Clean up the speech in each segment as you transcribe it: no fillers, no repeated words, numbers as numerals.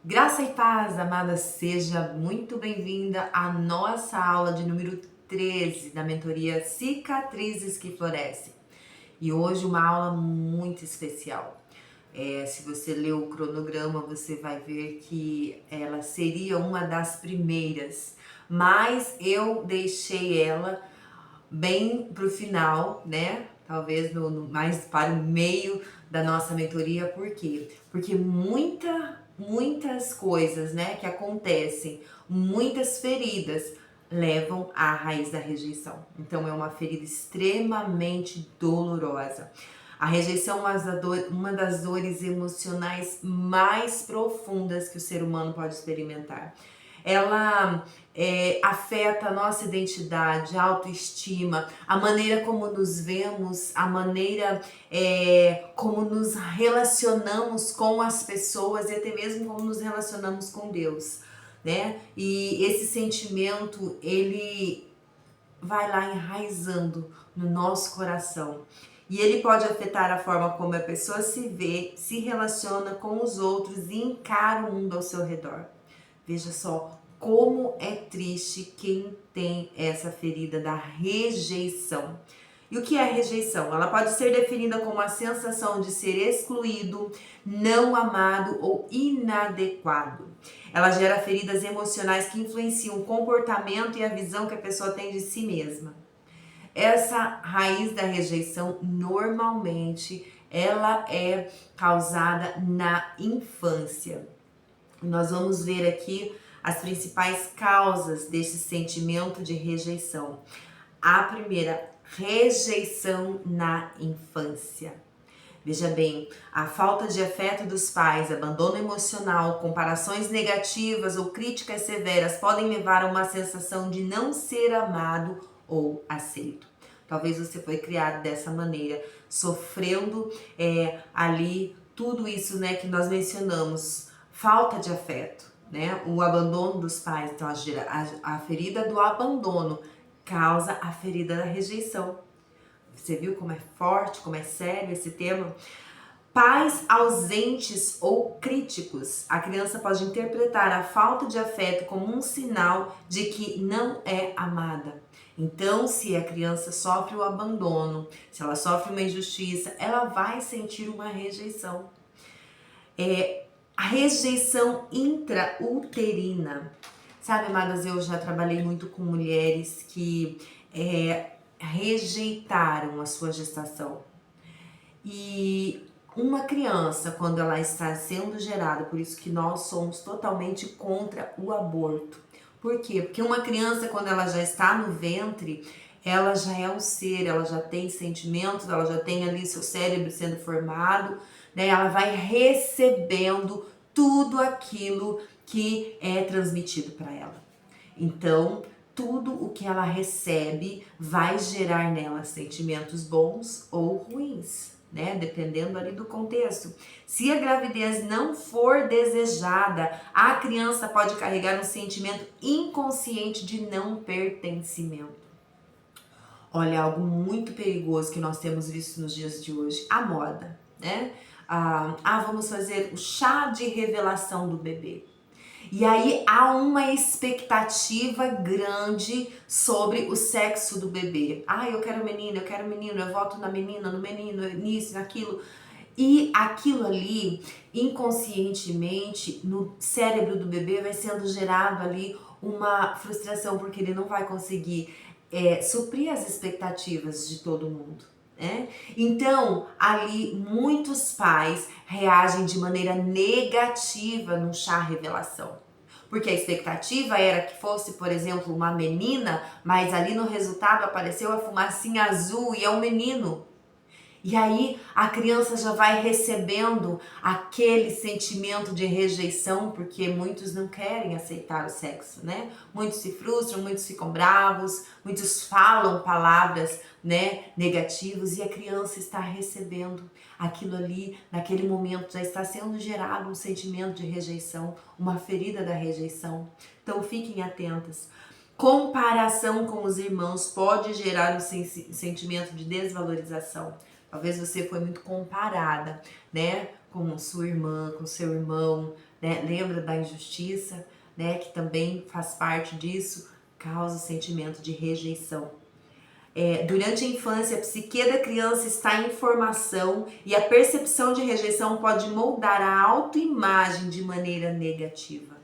Graça e paz, amada, seja muito bem-vinda à nossa aula de número 13 da mentoria Cicatrizes que Florescem. E hoje uma aula muito especial. Se você ler o cronograma, você vai ver que ela seria uma das primeiras, mas eu deixei ela bem para o final, né? Talvez mais para o meio da nossa mentoria. Por quê? Porque muitas coisas, né, que acontecem, muitas feridas levam à raiz da rejeição. Então é uma ferida extremamente dolorosa. A rejeição é uma das dores emocionais mais profundas que o ser humano pode experimentar. Ela afeta a nossa identidade, a autoestima, a maneira como nos vemos, a maneira como nos relacionamos com as pessoas e até mesmo como nos relacionamos com Deus, né? E esse sentimento, ele vai lá enraizando no nosso coração. E ele pode afetar a forma como a pessoa se vê, se relaciona com os outros e encara o mundo ao seu redor. Veja só como é triste quem tem essa ferida da rejeição. E o que é rejeição? Ela pode ser definida como a sensação de ser excluído, não amado ou inadequado. Ela gera feridas emocionais que influenciam o comportamento e a visão que a pessoa tem de si mesma. Essa raiz da rejeição, normalmente, ela é causada na infância. Nós vamos ver aqui as principais causas desse sentimento de rejeição. A primeira, rejeição na infância. Veja bem, a falta de afeto dos pais, abandono emocional, comparações negativas ou críticas severas podem levar a uma sensação de não ser amado ou aceito. Talvez você foi criado dessa maneira, sofrendo ali tudo isso, né, que nós mencionamos, falta de afeto, né, o abandono dos pais. Então a ferida do abandono causa a ferida da rejeição. Você viu como é forte, como é sério esse tema? Pais ausentes ou críticos. A criança pode interpretar a falta de afeto como um sinal de que não é amada. Então, se a criança sofre o abandono, se ela sofre uma injustiça, ela vai sentir uma rejeição. A rejeição intrauterina. Sabe, amadas, eu já trabalhei muito com mulheres que rejeitaram a sua gestação. E uma criança, quando ela está sendo gerada, por isso que nós somos totalmente contra o aborto. Por quê? Porque uma criança, quando ela já está no ventre, ela já é um ser, ela já tem sentimentos, ela já tem ali seu cérebro sendo formado, né? Ela vai recebendo tudo aquilo que é transmitido para ela. Então, tudo o que ela recebe vai gerar nela sentimentos bons ou ruins, né? Dependendo ali do contexto. Se a gravidez não for desejada, a criança pode carregar um sentimento inconsciente de não pertencimento. Olha, algo muito perigoso que nós temos visto nos dias de hoje, a moda, né? Vamos fazer o chá de revelação do bebê. E aí há uma expectativa grande sobre o sexo do bebê. Eu quero menino, eu voto na menina, no menino, nisso, naquilo. E aquilo ali, inconscientemente, no cérebro do bebê vai sendo gerado ali uma frustração, porque ele não vai conseguir suprir as expectativas de todo mundo. Então, ali muitos pais reagem de maneira negativa no chá revelação. Porque a expectativa era que fosse, por exemplo, uma menina, mas ali no resultado apareceu a fumacinha azul e é um menino. E aí a criança já vai recebendo aquele sentimento de rejeição, porque muitos não querem aceitar o sexo, né? Muitos se frustram, muitos ficam bravos, muitos falam palavras, né, negativas, e a criança está recebendo aquilo ali, naquele momento já está sendo gerado um sentimento de rejeição, uma ferida da rejeição. Então fiquem atentas. Comparação com os irmãos pode gerar um sentimento de desvalorização. Talvez você foi muito comparada, né, com sua irmã, com seu irmão, né? Lembra da injustiça, né? Que também faz parte disso, causa o sentimento de rejeição. Durante a infância, a psique da criança está em formação e a percepção de rejeição pode moldar a autoimagem de maneira negativa.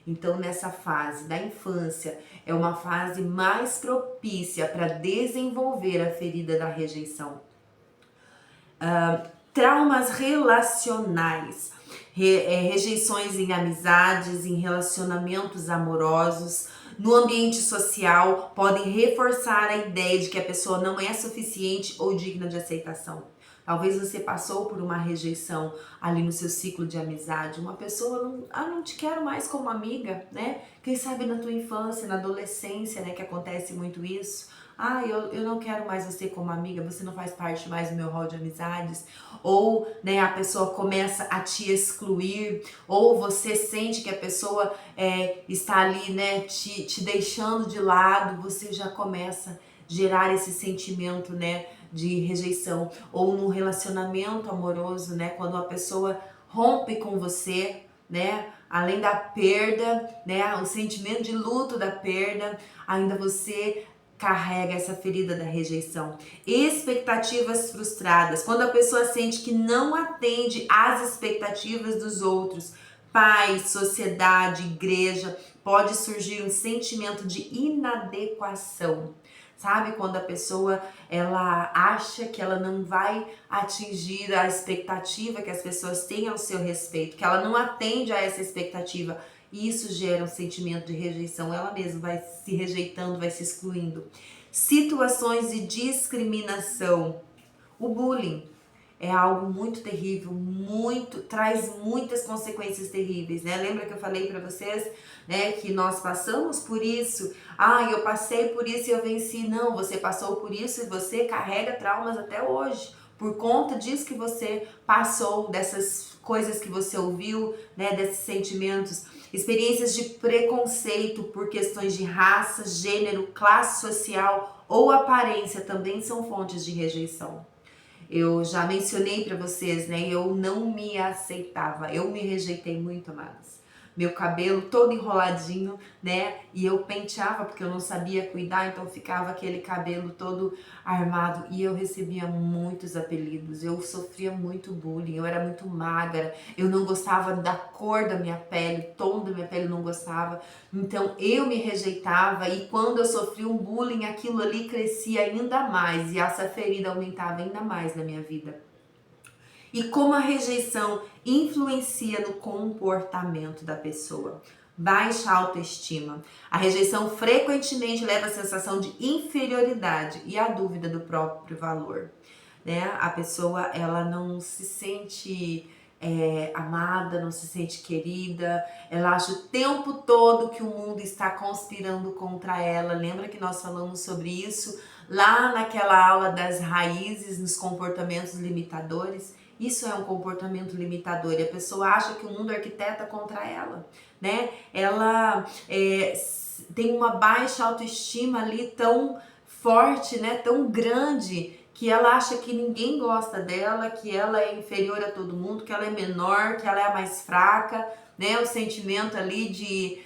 Então, nessa fase da infância, é uma fase mais propícia para desenvolver a ferida da rejeição. Traumas relacionais, rejeições em amizades, em relacionamentos amorosos, no ambiente social, podem reforçar a ideia de que a pessoa não é suficiente ou digna de aceitação. Talvez você passou por uma rejeição ali no seu ciclo de amizade. Uma pessoa não te quero mais como amiga, né? Quem sabe na tua infância, na adolescência, né? Que acontece muito isso. Eu não quero mais você como amiga, você não faz parte mais do meu rol de amizades. Ou, né, a pessoa começa a te excluir. Ou você sente que a pessoa está ali, né, te deixando de lado. Você já começa a gerar esse sentimento, né, de rejeição. Ou num relacionamento amoroso, né, quando a pessoa rompe com você, né, além da perda, né, o sentimento de luto da perda, ainda você carrega essa ferida da rejeição. Expectativas frustradas, quando a pessoa sente que não atende às expectativas dos outros, pais, sociedade, igreja, pode surgir um sentimento de inadequação. Sabe, quando a pessoa ela acha que ela não vai atingir a expectativa que as pessoas têm ao seu respeito, que ela não atende a essa expectativa, e isso gera um sentimento de rejeição, ela mesma vai se rejeitando, vai se excluindo. Situações de discriminação. O bullying é algo muito terrível, traz muitas consequências terríveis, né? Lembra que eu falei para vocês, né, que nós passamos por isso? Eu passei por isso e eu venci. Não, você passou por isso e você carrega traumas até hoje. Por conta disso que você passou, dessas coisas que você ouviu, né, desses sentimentos. Experiências de preconceito por questões de raça, gênero, classe social ou aparência também são fontes de rejeição. Eu já mencionei para vocês, né? Eu não me aceitava, eu me rejeitei muito, amados. Meu cabelo todo enroladinho, né? E eu penteava porque eu não sabia cuidar, então ficava aquele cabelo todo armado e eu recebia muitos apelidos. Eu sofria muito bullying, eu era muito magra, eu não gostava da cor da minha pele, o tom da minha pele eu não gostava. Então eu me rejeitava e quando eu sofri um bullying, aquilo ali crescia ainda mais e essa ferida aumentava ainda mais na minha vida. E como a rejeição influencia no comportamento da pessoa. Baixa autoestima. A rejeição frequentemente leva à sensação de inferioridade e à dúvida do próprio valor, né? A pessoa ela não se sente amada, não se sente querida, ela acha o tempo todo que o mundo está conspirando contra ela. Lembra que nós falamos sobre isso lá naquela aula das raízes nos comportamentos limitadores? Isso é um comportamento limitador e a pessoa acha que o mundo arquiteta contra ela, né? Ela tem uma baixa autoestima ali tão forte, né? Tão grande, que ela acha que ninguém gosta dela, que ela é inferior a todo mundo, que ela é menor, que ela é a mais fraca, né? O sentimento ali de,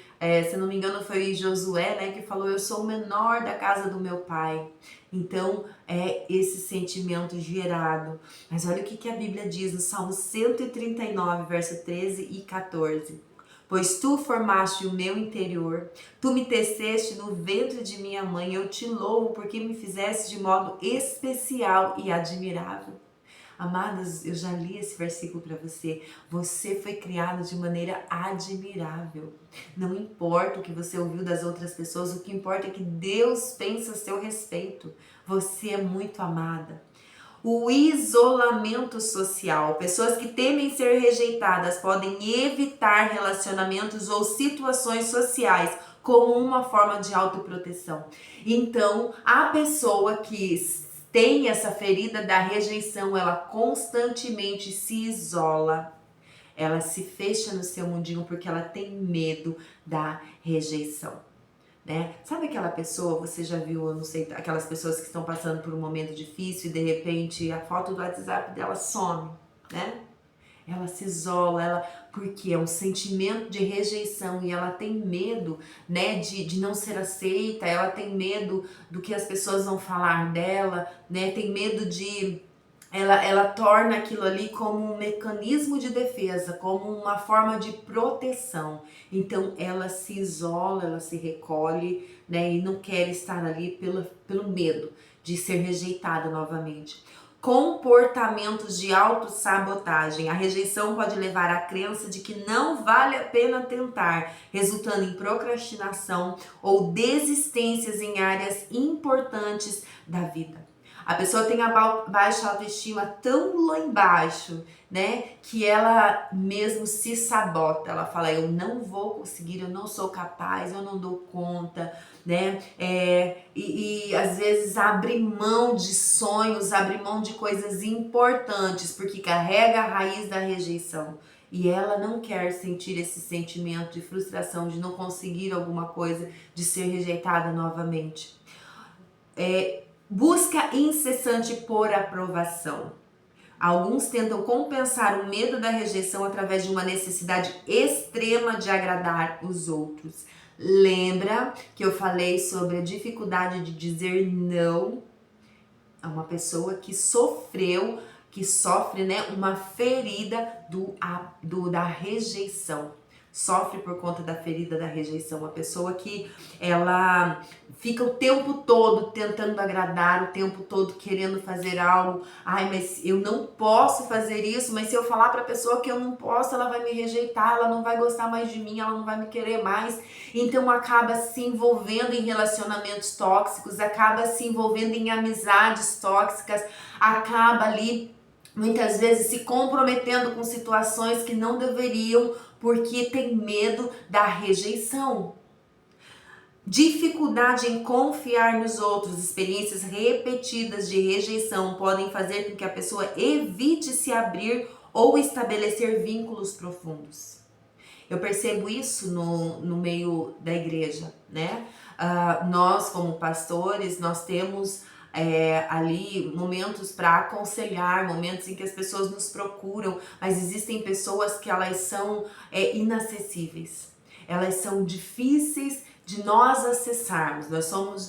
se não me engano foi Josué, né, que falou, eu sou o menor da casa do meu pai. Então, é esse sentimento gerado. Mas olha o que a Bíblia diz no Salmo 139, verso 13 e 14. Pois tu formaste o meu interior, tu me teceste no ventre de minha mãe, eu te louvo porque me fizeste de modo especial e admirável. Amadas, eu já li esse versículo para você. Você foi criado de maneira admirável. Não importa o que você ouviu das outras pessoas, o que importa é que Deus pensa a seu respeito. Você é muito amada. O isolamento social. Pessoas que temem ser rejeitadas podem evitar relacionamentos ou situações sociais como uma forma de autoproteção. Então, a pessoa que tem essa ferida da rejeição, ela constantemente se isola, ela se fecha no seu mundinho porque ela tem medo da rejeição, né? Sabe aquela pessoa, você já viu, eu não sei, aquelas pessoas que estão passando por um momento difícil e de repente a foto do WhatsApp dela some, né? ela se isola, porque é um sentimento de rejeição e ela tem medo, né, de não ser aceita, ela tem medo do que as pessoas vão falar dela, né, tem medo de... Ela torna aquilo ali como um mecanismo de defesa, como uma forma de proteção. Então ela se isola, ela se recolhe, né, e não quer estar ali pelo medo de ser rejeitada novamente. Comportamentos de autossabotagem. A rejeição pode levar à crença de que não vale a pena tentar, resultando em procrastinação ou desistências em áreas importantes da vida. A pessoa tem a baixa autoestima tão lá embaixo, né, que ela mesmo se sabota. Ela fala, eu não vou conseguir, eu não sou capaz, eu não dou conta, né, e às vezes abre mão de sonhos, abre mão de coisas importantes, porque carrega a raiz da rejeição. E ela não quer sentir esse sentimento de frustração, de não conseguir alguma coisa, de ser rejeitada novamente. Busca incessante por aprovação. Alguns tentam compensar o medo da rejeição através de uma necessidade extrema de agradar os outros. Lembra que eu falei sobre a dificuldade de dizer não a uma pessoa que sofre, né, uma ferida da rejeição. Sofre por conta da ferida da rejeição. Uma pessoa que ela fica o tempo todo tentando agradar, o tempo todo querendo fazer algo. Ai, mas eu não posso fazer isso, mas se eu falar pra pessoa que eu não posso, ela vai me rejeitar, ela não vai gostar mais de mim, ela não vai me querer mais. Então acaba se envolvendo em relacionamentos tóxicos, acaba se envolvendo em amizades tóxicas, acaba ali muitas vezes se comprometendo com situações que não deveriam, porque tem medo da rejeição. Dificuldade em confiar nos outros, experiências repetidas de rejeição podem fazer com que a pessoa evite se abrir ou estabelecer vínculos profundos. Eu percebo isso no meio da igreja, né? Nós, como pastores, nós temos ali momentos para aconselhar, momentos em que as pessoas nos procuram, mas existem pessoas que elas são inacessíveis, elas são difíceis de nós acessarmos.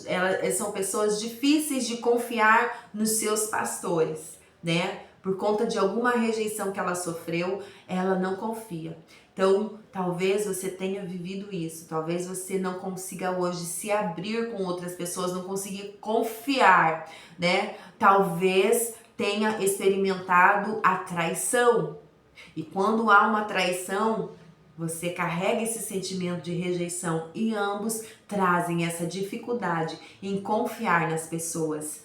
Elas são pessoas difíceis de confiar nos seus pastores, né? Por conta de alguma rejeição que ela sofreu, ela não confia. Então, talvez você tenha vivido isso, talvez você não consiga hoje se abrir com outras pessoas, não consiga confiar, né? Talvez tenha experimentado a traição. E quando há uma traição, você carrega esse sentimento de rejeição e ambos trazem essa dificuldade em confiar nas pessoas.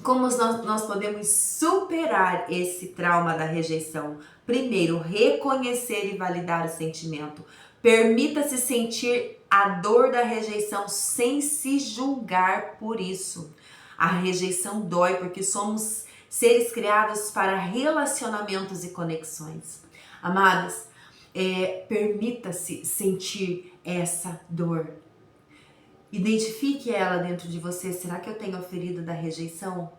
Como nós podemos superar esse trauma da rejeição? Primeiro, reconhecer e validar o sentimento. Permita-se sentir a dor da rejeição sem se julgar por isso. A rejeição dói porque somos seres criados para relacionamentos e conexões. Amadas, permita-se sentir essa dor. Identifique ela dentro de você. Será que eu tenho a ferida da rejeição?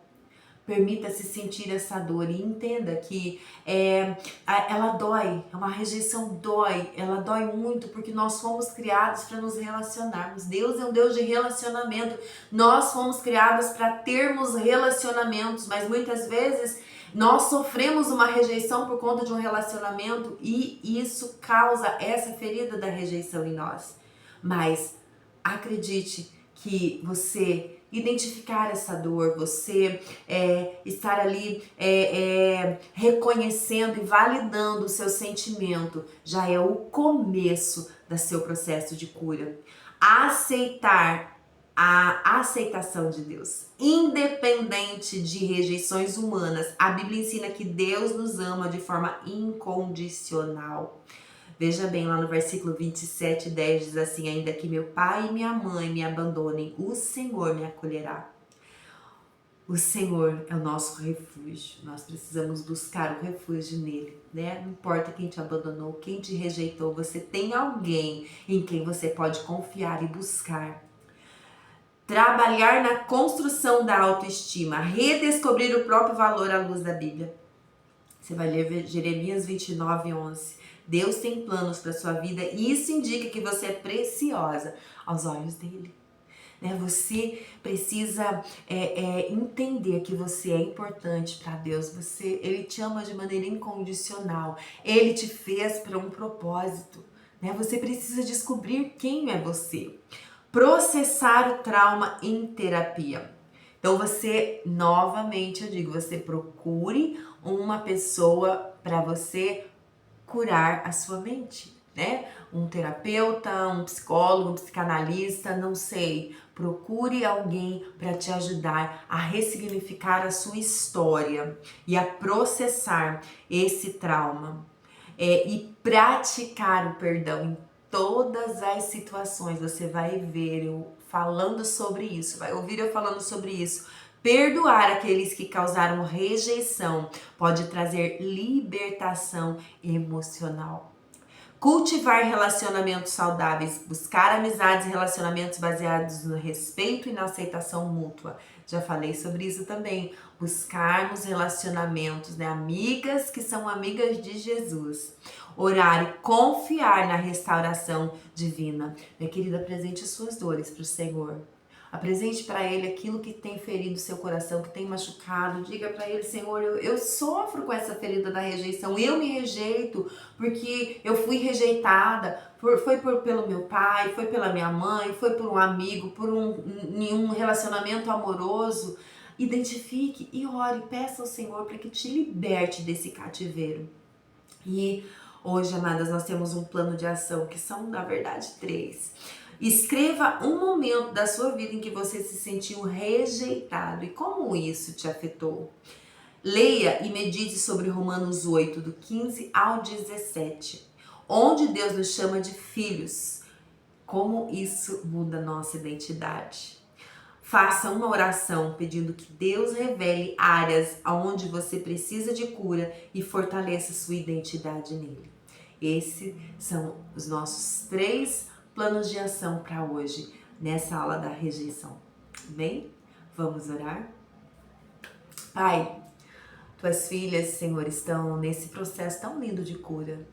Permita-se sentir essa dor e entenda que ela dói, uma rejeição dói, ela dói muito porque nós fomos criados para nos relacionarmos. Deus é um Deus de relacionamento, nós fomos criados para termos relacionamentos, mas muitas vezes nós sofremos uma rejeição por conta de um relacionamento e isso causa essa ferida da rejeição em nós. Mas acredite que você identificar essa dor, você estar ali reconhecendo e validando o seu sentimento, já é o começo do seu processo de cura. Aceitar a aceitação de Deus, independente de rejeições humanas. A Bíblia ensina que Deus nos ama de forma incondicional. Veja bem, lá no versículo 27:10 diz assim: ainda que meu pai e minha mãe me abandonem, o Senhor me acolherá. O Senhor é o nosso refúgio, nós precisamos buscar o refúgio nele, né? Não importa quem te abandonou, quem te rejeitou, você tem alguém em quem você pode confiar e buscar. Trabalhar na construção da autoestima, redescobrir o próprio valor à luz da Bíblia. Você vai ler Jeremias 29:11. Deus tem planos para sua vida e isso indica que você é preciosa aos olhos dele. Você precisa entender que você é importante para Deus. Ele te ama de maneira incondicional. Ele te fez para um propósito. Você precisa descobrir quem é você. Processar o trauma em terapia. Então novamente eu digo, você procure uma pessoa para você curar a sua mente, Um terapeuta, um psicólogo, um psicanalista, não sei. Procure alguém para te ajudar a ressignificar a sua história e a processar esse trauma. E praticar o perdão em todas as situações. Você vai ver eu falando sobre isso, vai ouvir eu falando sobre isso. Perdoar aqueles que causaram rejeição pode trazer libertação emocional. Cultivar relacionamentos saudáveis, buscar amizades e relacionamentos baseados no respeito e na aceitação mútua. Já falei sobre isso também. Buscarmos relacionamentos, amigas que são amigas de Jesus. Orar e confiar na restauração divina. Minha querida, apresente suas dores para o Senhor. Apresente para Ele aquilo que tem ferido seu coração, que tem machucado. Diga para Ele, Senhor, eu sofro com essa ferida da rejeição. Eu me rejeito porque eu fui rejeitada. Foi pelo meu pai, foi pela minha mãe, foi por um amigo, por um relacionamento amoroso. Identifique e ore, peça ao Senhor para que te liberte desse cativeiro. E hoje, amadas, nós temos um plano de ação que são, na verdade, 3. Escreva um momento da sua vida em que você se sentiu rejeitado e como isso te afetou. Leia e medite sobre Romanos 8, do 15 ao 17, onde Deus nos chama de filhos. Como isso muda a nossa identidade. Faça uma oração pedindo que Deus revele áreas onde você precisa de cura e fortaleça sua identidade nele. Esses são os nossos 3 planos de ação para hoje, nessa aula da rejeição. Bem, vamos orar? Pai, tuas filhas, Senhor, estão nesse processo tão lindo de cura.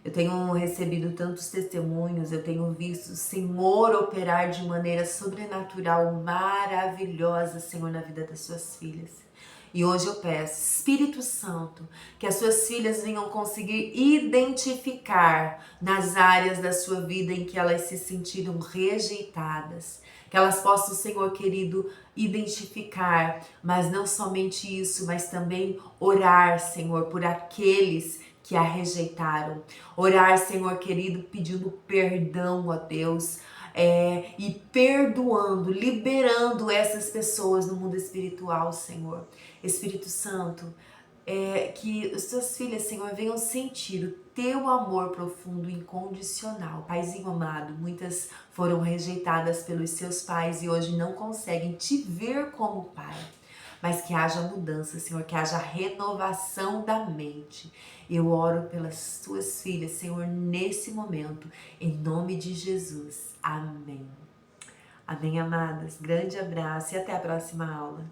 Eu tenho recebido tantos testemunhos, eu tenho visto o Senhor operar de maneira sobrenatural, maravilhosa, Senhor, na vida das suas filhas. E hoje eu peço, Espírito Santo, que as suas filhas venham conseguir identificar nas áreas da sua vida em que elas se sentiram rejeitadas. Que elas possam, Senhor querido, identificar, mas não somente isso, mas também orar, Senhor, por aqueles que a rejeitaram. Orar, Senhor querido, pedindo perdão a Deus, e perdoando, liberando essas pessoas no mundo espiritual, Senhor. Espírito Santo, que as tuas filhas, Senhor, venham sentir o teu amor profundo, incondicional. Paizinho amado, muitas foram rejeitadas pelos seus pais e hoje não conseguem te ver como pai. Mas que haja mudança, Senhor, que haja renovação da mente. Eu oro pelas tuas filhas, Senhor, nesse momento, em nome de Jesus. Amém. Amém, amadas. Grande abraço e até a próxima aula.